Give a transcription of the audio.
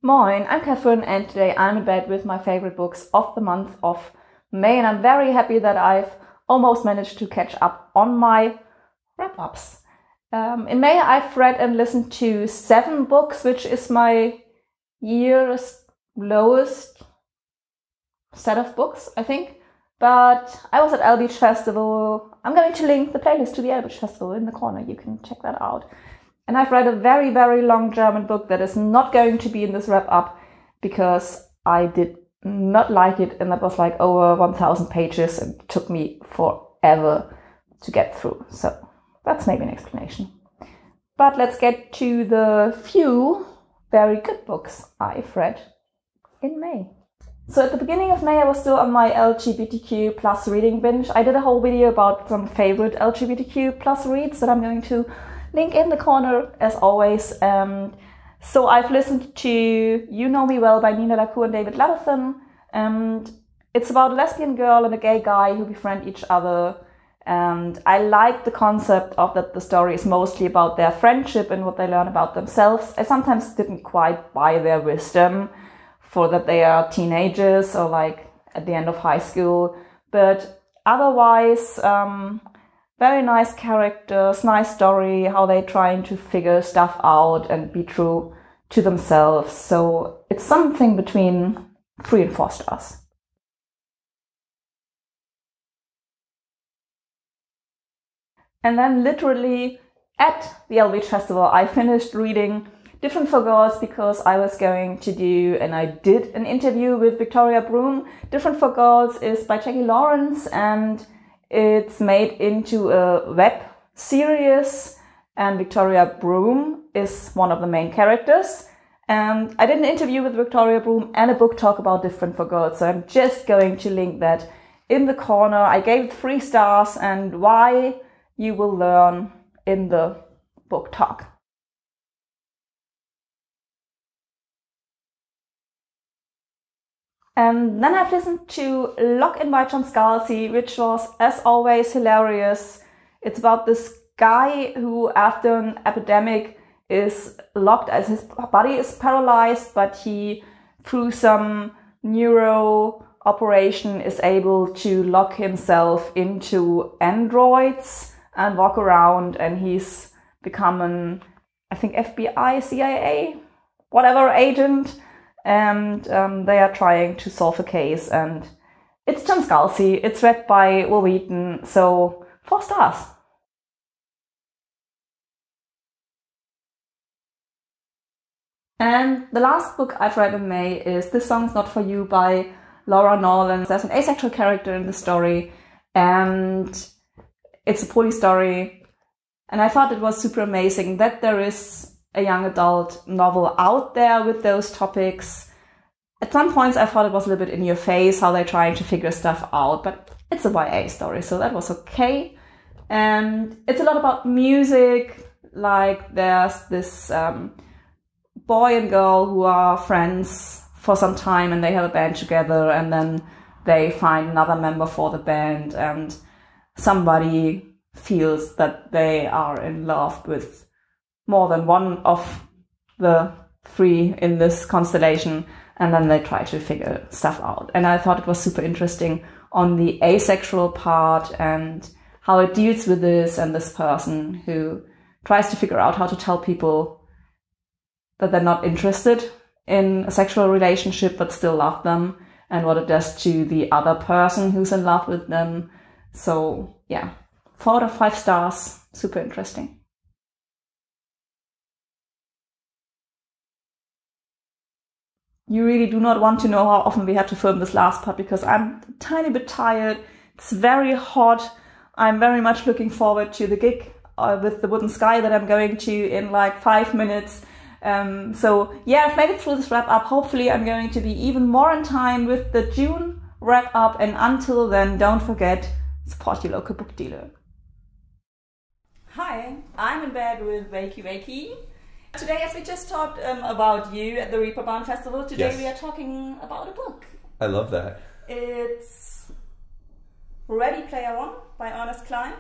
Moin, I'm Catherine and today I'm in bed with my favorite books of the month of May, and I'm very happy that I've almost managed to catch up on my wrap-ups. In May I've read and listened to 7 books, which is my year's lowest set of books, I think. But I was at L Beach Festival. I'm going to link the playlist to the L Beach Festival in the corner. You can check that out. And I've read a very, very long German book that is not going to be in this wrap-up because I did not like it, and that was like over 1,000 pages and it took me forever to get through. So that's maybe an explanation. But let's get to the few very good books I've read in May. So at the beginning of May, I was still on my LGBTQ plus reading binge. I did a whole video about some favorite LGBTQ plus reads that I'm going to link in the corner as always. So I've listened to You Know Me Well by Nina LaCour and David Levithan. It's about a lesbian girl and a gay guy who befriend each other. And I like the concept of that the story is mostly about their friendship and what they learn about themselves. I sometimes didn't quite buy their wisdom for that they are teenagers or like at the end of high school. But otherwise, very nice characters, nice story, how they're trying to figure stuff out and be true to themselves. So it's something between 3 and 4 stars. And then literally at the L Beach Festival, I finished reading Different for Girls because I was going to do, and I did, an interview with Victoria Broom. Different for Girls is by Jacquie Lawrence and it's made into a web series, and Victoria Broom is one of the main characters. And I did an interview with Victoria Broom and a book talk about Different for Girls, so I'm just going to link that in the corner. I gave it 3 stars and why you will learn in the book talk. And then I've listened to Lock In by Scalzi, which was, as always, hilarious. It's about this guy who, after an epidemic, is locked as his body is paralyzed, but he, through some neuro operation, is able to lock himself into androids and walk around, and he's become an, I think, FBI, CIA, whatever agent. And they are trying to solve a case, and it's Scalzi. It's read by Levithan, so 4 stars. And the last book I've read in May is This Song's Not For You by Nowlin. There's an asexual character in the story, and it's a poly story, and I thought it was super amazing that there is a young adult novel out there with those topics. At some points I thought it was a little bit in your face how they're trying to figure stuff out, but it's a YA story, so that was okay. And it's a lot about music, like there's this boy and girl who are friends for some time and they have a band together, and then they find another member for the band and somebody feels that they are in love with more than one of the 3 in this constellation, and then they try to figure stuff out. And I thought it was super interesting on the asexual part and how it deals with this, and this person who tries to figure out how to tell people that they're not interested in a sexual relationship but still love them, and what it does to the other person who's in love with them. So yeah, 4 out of 5 stars, super interesting. You really do not want to know how often we had to film this last part because I'm a tiny bit tired. It's very hot. I'm very much looking forward to the gig with the Wooden Sky that I'm going to in like 5 minutes. So yeah, I've made it through this wrap up. Hopefully I'm going to be even more on time with the June wrap up. And until then, don't forget, support your local book dealer. Hi, I'm in bed with Jacquie. Today, as we just talked about you at the Reeperbahn Festival, today we are talking about a book. I love that. It's Ready Player One by Ernest Cline.